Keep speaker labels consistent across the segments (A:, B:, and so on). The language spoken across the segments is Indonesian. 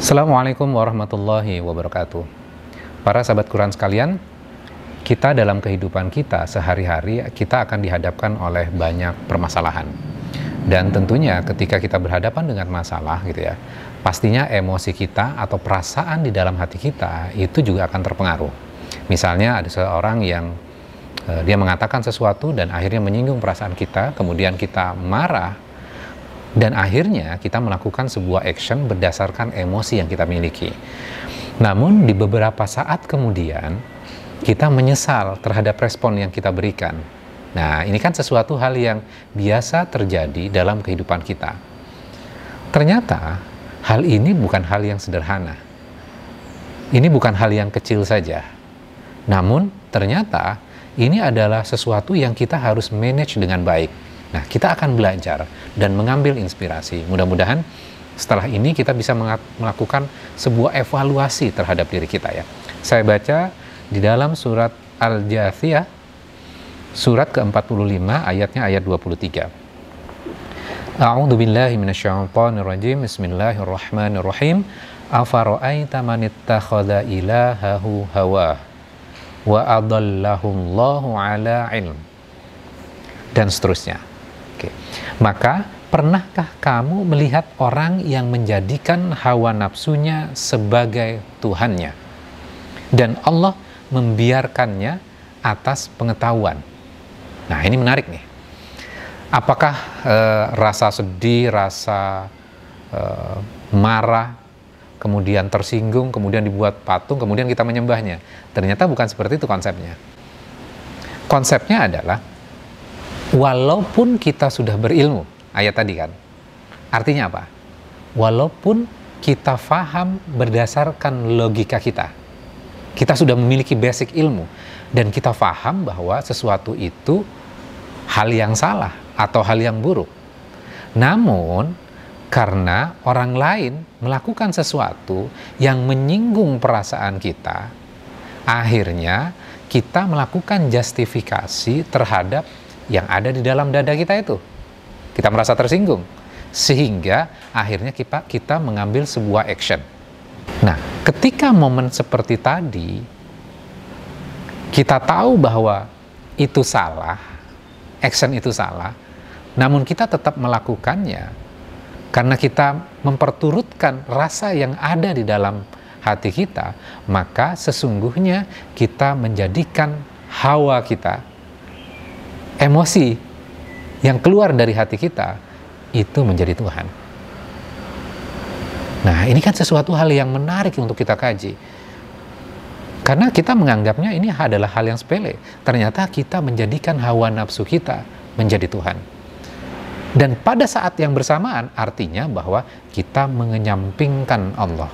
A: Assalamualaikum warahmatullahi wabarakatuh. Para sahabat Quran sekalian, kita dalam kehidupan kita sehari-hari kita akan dihadapkan oleh banyak permasalahan. Dan tentunya ketika kita berhadapan dengan masalah gitu ya, pastinya emosi kita atau perasaan di dalam hati kita itu juga akan terpengaruh. Misalnya ada seorang yang dia mengatakan sesuatu dan akhirnya menyinggung perasaan kita, kemudian kita marah, dan akhirnya kita melakukan sebuah action berdasarkan emosi yang kita miliki. Namun di beberapa saat kemudian kita menyesal terhadap respon yang kita berikan. Nah, ini kan sesuatu hal yang biasa terjadi dalam kehidupan kita. Ternyata hal ini bukan hal yang sederhana. Ini bukan hal yang kecil saja. Namun ternyata ini adalah sesuatu yang kita harus manage dengan baik. Nah, kita akan belajar dan mengambil inspirasi. Mudah-mudahan setelah ini kita bisa melakukan sebuah evaluasi terhadap diri kita ya. Saya baca di dalam surat Al-Jathiyah, surat ke-45, ayatnya ayat 23. A'udzu billahi minasyaitonir rajim. Bismillahirrahmanirrahim. Afara'aita man ittakhadha ilahahu hawa wa adallahu Allahu ala ilm. Dan seterusnya. Maka, pernahkah kamu melihat orang yang menjadikan hawa nafsunya sebagai Tuhannya, dan Allah membiarkannya atas pengetahuan? Nah, ini menarik nih. Apakah rasa sedih, rasa marah, kemudian tersinggung, kemudian dibuat patung, kemudian kita menyembahnya? Ternyata bukan seperti itu konsepnya. Konsepnya adalah, walaupun kita sudah berilmu, ayat tadi kan, artinya apa? Walaupun kita faham berdasarkan logika kita sudah memiliki basic ilmu, dan kita faham bahwa sesuatu itu hal yang salah atau hal yang buruk. Namun, karena orang lain melakukan sesuatu yang menyinggung perasaan kita, akhirnya kita melakukan justifikasi terhadap yang ada di dalam dada kita itu. Kita merasa tersinggung, sehingga akhirnya kita mengambil sebuah action. Nah, ketika momen seperti tadi, kita tahu bahwa itu salah, action itu salah, namun kita tetap melakukannya, karena kita memperturutkan rasa yang ada di dalam hati kita, maka sesungguhnya kita menjadikan hawa kita, emosi yang keluar dari hati kita, itu menjadi Tuhan. Nah, ini kan sesuatu hal yang menarik untuk kita kaji. Karena kita menganggapnya ini adalah hal yang sepele. Ternyata kita menjadikan hawa nafsu kita menjadi Tuhan. Dan pada saat yang bersamaan, artinya bahwa kita mengenyampingkan Allah.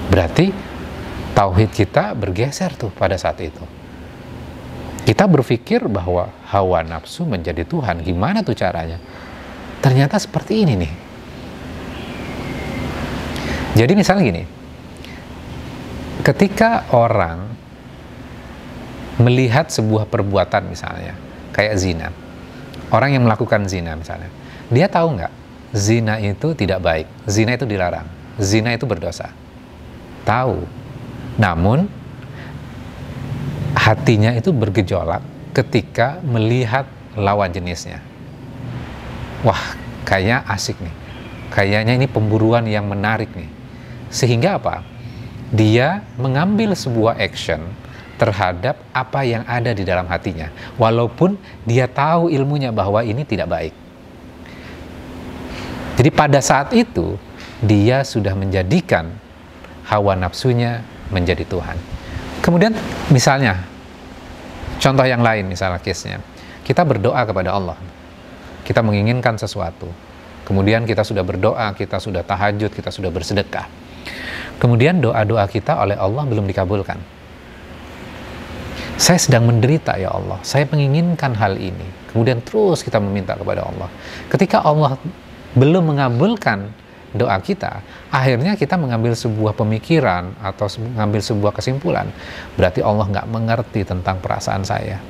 A: Berarti tauhid kita bergeser tuh pada saat itu. Kita berpikir bahwa hawa nafsu menjadi Tuhan. Gimana tuh caranya? Ternyata seperti ini nih. Jadi misalnya gini, ketika orang melihat sebuah perbuatan misalnya, kayak zina. Orang yang melakukan zina misalnya, dia tahu nggak? Zina itu tidak baik. Zina itu dilarang. Zina itu berdosa. Tahu. Namun, hatinya itu bergejolak ketika melihat lawan jenisnya. Wah, kayaknya asik nih. Kayaknya ini pemburuan yang menarik nih. Sehingga apa? Dia mengambil sebuah action terhadap apa yang ada di dalam hatinya. Walaupun dia tahu ilmunya bahwa ini tidak baik. Jadi pada saat itu, dia sudah menjadikan hawa nafsunya menjadi Tuhan. Kemudian misalnya, contoh yang lain misalnya case-nya, kita berdoa kepada Allah, kita menginginkan sesuatu, kemudian kita sudah berdoa, kita sudah tahajud, kita sudah bersedekah, kemudian doa-doa kita oleh Allah belum dikabulkan. Saya sedang menderita ya Allah, saya menginginkan hal ini, kemudian terus kita meminta kepada Allah. Ketika Allah belum mengabulkan doa kita, akhirnya kita mengambil sebuah pemikiran atau mengambil sebuah kesimpulan, berarti Allah nggak mengerti tentang perasaan saya.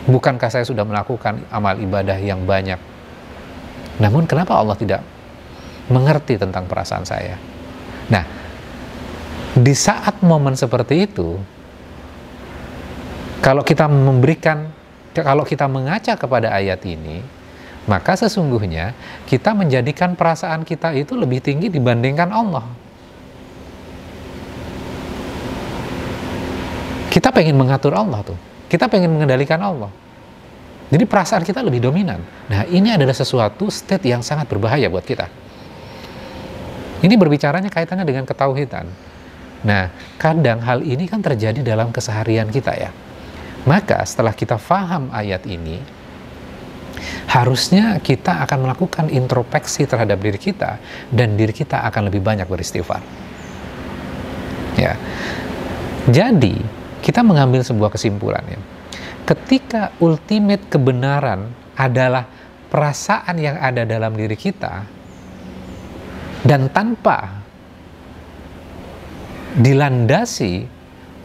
A: Bukankah saya sudah melakukan amal ibadah yang banyak? Namun kenapa Allah tidak mengerti tentang perasaan saya. Nah, di saat momen seperti itu, kalau kita mengaca kepada ayat ini, maka sesungguhnya kita menjadikan perasaan kita itu lebih tinggi dibandingkan Allah. Kita pengen mengatur Allah tuh. Kita pengen mengendalikan Allah. Jadi perasaan kita lebih dominan. Nah, ini adalah sesuatu state yang sangat berbahaya buat kita. Ini berbicaranya kaitannya dengan ketauhidan. Nah, kadang hal ini kan terjadi dalam keseharian kita ya. Maka setelah kita faham ayat ini, harusnya kita akan melakukan introspeksi terhadap diri kita, dan diri kita akan lebih banyak beristighfar. Ya. Jadi, kita mengambil sebuah kesimpulan ya. Ketika ultimate kebenaran adalah perasaan yang ada dalam diri kita, dan tanpa dilandasi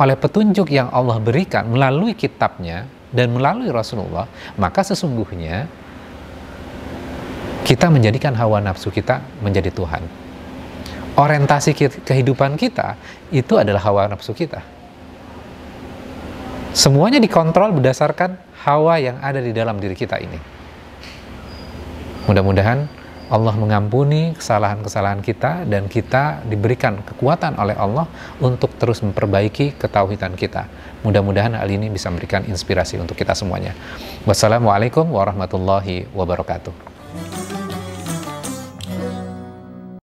A: oleh petunjuk yang Allah berikan melalui kitabnya dan melalui Rasulullah, maka sesungguhnya kita menjadikan hawa nafsu kita menjadi Tuhan. Orientasi kehidupan kita itu adalah hawa nafsu kita. Semuanya dikontrol berdasarkan hawa yang ada di dalam diri kita ini. Mudah-mudahan Allah mengampuni kesalahan-kesalahan kita, dan kita diberikan kekuatan oleh Allah untuk terus memperbaiki ketauhidan kita. Mudah-mudahan hal ini bisa memberikan inspirasi untuk kita semuanya. Wassalamualaikum warahmatullahi wabarakatuh.